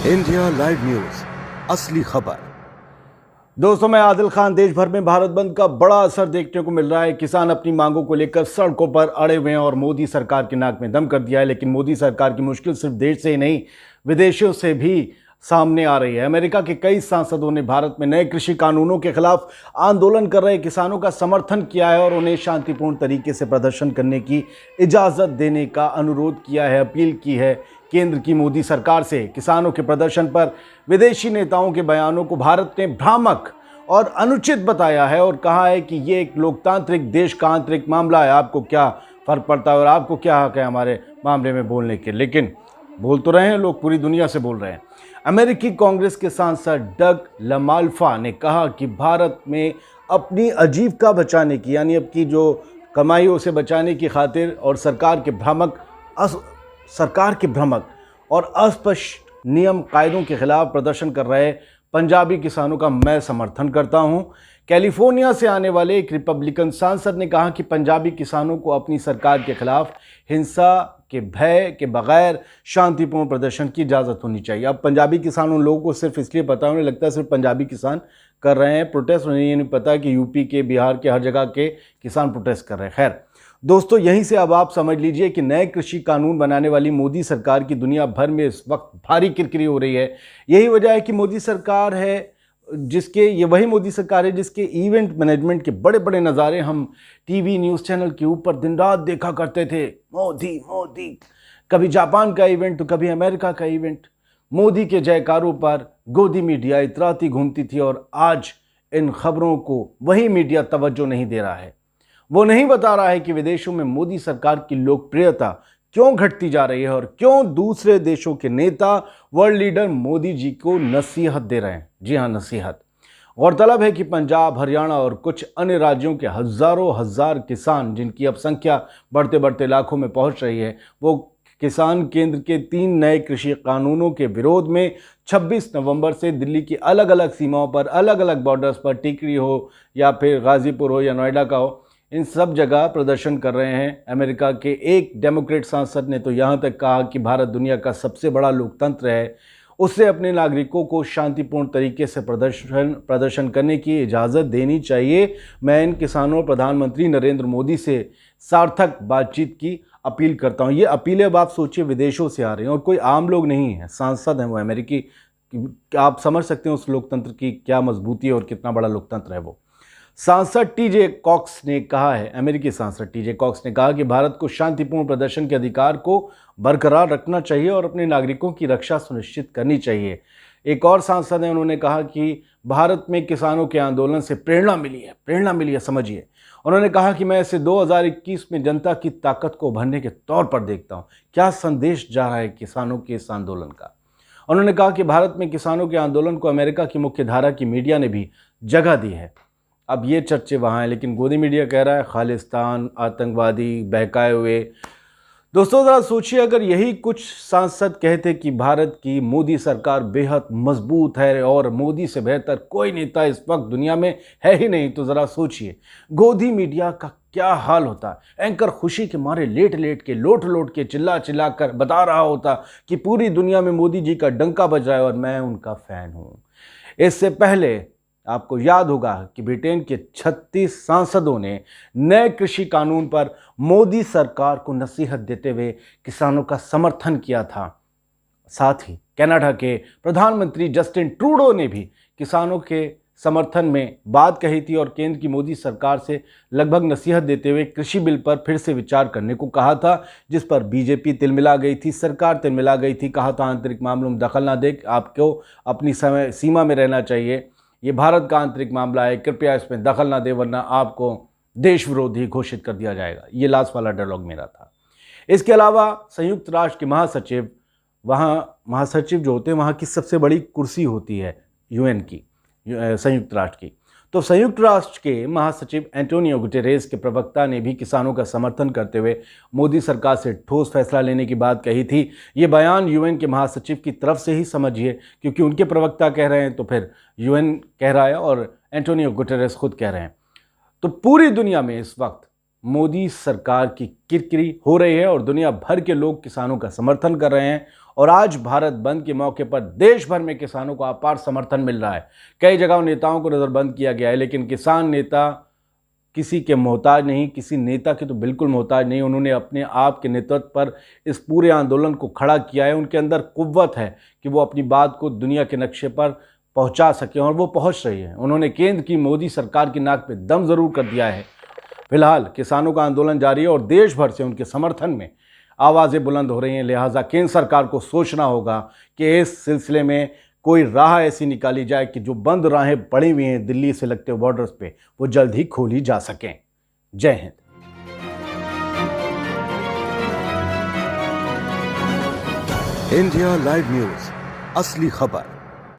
India live news, असली खबर। दोस्तों, मैं आदिल खान। देश भर में भारत बंद का बड़ा असर देखने को मिल रहा है। किसान अपनी मांगों को लेकर सड़कों पर अड़े हुए हैं और मोदी सरकार के नाक में दम कर दिया है। लेकिन मोदी सरकार की मुश्किल सिर्फ देश से ही नहीं, विदेशों से भी सामने आ रही है। अमेरिका के कई सांसदों ने भारत में नए कृषि कानूनों के खिलाफ आंदोलन कर रहे किसानों का समर्थन किया है और उन्हें शांतिपूर्ण तरीके से प्रदर्शन करने की इजाज़त देने का अनुरोध किया है, अपील की है केंद्र की मोदी सरकार से। किसानों के प्रदर्शन पर विदेशी नेताओं के बयानों को भारत ने भ्रामक और अनुचित बताया है और कहा है कि ये एक लोकतांत्रिक देश का आंतरिक मामला है, आपको क्या फर्क पड़ता है और आपको क्या हक है हमारे मामले में बोलने के। लेकिन बोल तो रहे हैं लोग, पूरी दुनिया से बोल रहे हैं। अमेरिकी कांग्रेस के सांसद डग लमाल्फा ने कहा कि भारत में अपनी आजीविका बचाने की, यानी अपनी जो कमाई उसे बचाने की खातिर और सरकार के भ्रामक और अस्पष्ट नियम कायदों के खिलाफ प्रदर्शन कर रहे पंजाबी किसानों का मैं समर्थन करता हूं। कैलिफोर्निया से आने वाले एक रिपब्लिकन सांसद ने कहा कि पंजाबी किसानों को अपनी सरकार के खिलाफ हिंसा के भय के बगैर शांतिपूर्ण प्रदर्शन की इजाज़त होनी चाहिए। अब पंजाबी किसान उन लोगों को सिर्फ इसलिए पता है, उन्हें लगता है सिर्फ पंजाबी किसान कर रहे हैं प्रोटेस्ट, उन्हें ये नहीं पता कि यूपी के, बिहार के, हर जगह के किसान प्रोटेस्ट कर रहे हैं। खैर दोस्तों, यहीं से अब आप समझ लीजिए कि नए कृषि कानून बनाने वाली मोदी सरकार की दुनिया भर में इस वक्त भारी किरकिरी हो रही है। यही वजह है कि मोदी सरकार है ये वही मोदी सरकार है जिसके इवेंट मैनेजमेंट के बड़े बड़े नज़ारे हम टीवी न्यूज़ चैनल के ऊपर दिन रात देखा करते थे। मोदी मोदी, कभी जापान का इवेंट तो कभी अमेरिका का इवेंट। मोदी के जयकारों पर गोदी मीडिया इतराती घूमती थी और आज इन खबरों को वही मीडिया तवज्जो नहीं दे रहा है। वो नहीं बता रहा है कि विदेशों में मोदी सरकार की लोकप्रियता क्यों घटती जा रही है और क्यों दूसरे देशों के नेता, वर्ल्ड लीडर मोदी जी को नसीहत दे रहे हैं। जी हाँ, नसीहत। गौरतलब है कि पंजाब, हरियाणा और कुछ अन्य राज्यों के हजारों हजार किसान, जिनकी अब संख्या बढ़ते बढ़ते लाखों में पहुंच रही है, वो किसान केंद्र के 3 नए कृषि कानूनों के विरोध में 26 नवंबर से दिल्ली की अलग अलग सीमाओं पर, अलग अलग बॉर्डर्स पर, टिकरी हो या फिर गाजीपुर हो या नोएडा का हो, इन सब जगह प्रदर्शन कर रहे हैं। अमेरिका के एक डेमोक्रेट सांसद ने तो यहाँ तक कहा कि भारत दुनिया का सबसे बड़ा लोकतंत्र है, उससे अपने नागरिकों को शांतिपूर्ण तरीके से प्रदर्शन करने की इजाज़त देनी चाहिए। मैं इन किसानों और प्रधानमंत्री नरेंद्र मोदी से सार्थक बातचीत की अपील करता हूँ। ये अपीलें अब आप सोचिए विदेशों से आ रही हैं और कोई आम लोग नहीं हैं, सांसद हैं वो अमेरिकी। आप समझ सकते हैं उस लोकतंत्र की क्या मजबूती है और कितना बड़ा लोकतंत्र है वो। सांसद टीजे कॉक्स ने कहा है, अमेरिकी सांसद टीजे कॉक्स ने कहा कि भारत को शांतिपूर्ण प्रदर्शन के अधिकार को बरकरार रखना चाहिए और अपने नागरिकों की रक्षा सुनिश्चित करनी चाहिए। एक और सांसद हैं, उन्होंने कहा कि भारत में किसानों के आंदोलन से प्रेरणा मिली है, समझिए। उन्होंने कहा कि मैं इसे 2021 में जनता की ताकत को उभरने के तौर पर देखता हूँ। क्या संदेश जा रहा है किसानों के इस आंदोलन का। उन्होंने कहा कि भारत में किसानों के आंदोलन को अमेरिका की मुख्य धारा की मीडिया ने भी जगह दी है। अब ये चर्चे वहाँ हैं, लेकिन गोदी मीडिया कह रहा है खालिस्तान, आतंकवादी, बहकाए हुए। दोस्तों ज़रा सोचिए, अगर यही कुछ सांसद कहते कि भारत की मोदी सरकार बेहद मजबूत है और मोदी से बेहतर कोई नेता इस वक्त दुनिया में है ही नहीं, तो ज़रा सोचिए गोदी मीडिया का क्या हाल होता। एंकर खुशी के मारे लेट लेट के, लोट लोट के, चिल्ला चिल्ला कर बता रहा होता कि पूरी दुनिया में मोदी जी का डंका बज रहा है और मैं उनका फ़ैन हूँ। इससे पहले आपको याद होगा कि ब्रिटेन के 36 सांसदों ने नए कृषि कानून पर मोदी सरकार को नसीहत देते हुए किसानों का समर्थन किया था। साथ ही कनाडा के प्रधानमंत्री जस्टिन ट्रूडो ने भी किसानों के समर्थन में बात कही थी और केंद्र की मोदी सरकार से लगभग नसीहत देते हुए कृषि बिल पर फिर से विचार करने को कहा था, जिस पर बीजेपी तिलमिला गई थी, सरकार तिलमिला गई थी। कहा था आंतरिक मामलों में दखल ना दे, आपको अपनी समय सीमा में रहना चाहिए, ये भारत का आंतरिक मामला है, कृपया इसमें दखल ना दे वरना आपको देश विरोधी घोषित कर दिया जाएगा। ये लास्ट वाला डायलॉग मेरा था। इसके अलावा संयुक्त राष्ट्र के महासचिव, महासचिव जो होते हैं वहाँ की सबसे बड़ी कुर्सी होती है यूएन की, संयुक्त राष्ट्र की। तो संयुक्त राष्ट्र के महासचिव एंटोनियो गुटेरेस के प्रवक्ता ने भी किसानों का समर्थन करते हुए मोदी सरकार से ठोस फैसला लेने की बात कही थी। ये बयान यूएन के महासचिव की तरफ से ही समझिए, क्योंकि उनके प्रवक्ता कह रहे हैं तो फिर यूएन कह रहा है और एंटोनियो गुटेरेस खुद कह रहे हैं। तो पूरी दुनिया में इस वक्त मोदी सरकार की किरकिरी हो रही है और दुनिया भर के लोग किसानों का समर्थन कर रहे हैं। और आज भारत बंद के मौके पर देश भर में किसानों को अपार समर्थन मिल रहा है। कई जगहों नेताओं को नज़रबंद किया गया है, लेकिन किसान नेता किसी के मोहताज नहीं, किसी नेता के तो बिल्कुल मोहताज नहीं। उन्होंने अपने आप के नेतृत्व पर इस पूरे आंदोलन को खड़ा किया है। उनके अंदर कुव्वत है कि वो अपनी बात को दुनिया के नक्शे पर पहुंचा सके और वो पहुंच रही है। उन्होंने केंद्र की मोदी सरकार की नाक पे दम ज़रूर कर दिया है। फिलहाल किसानों का आंदोलन जारी है और देश भर से उनके समर्थन में आवाज़ें बुलंद हो रही हैं। लिहाजा केंद्र सरकार को सोचना होगा कि इस सिलसिले में कोई राह ऐसी निकाली जाए कि जो बंद राहें पड़ी हुई हैं दिल्ली से लगते बॉर्डर्स पे, वो जल्द ही खोली जा सकें। जय हिंद। इंडिया लाइव न्यूज, असली खबर।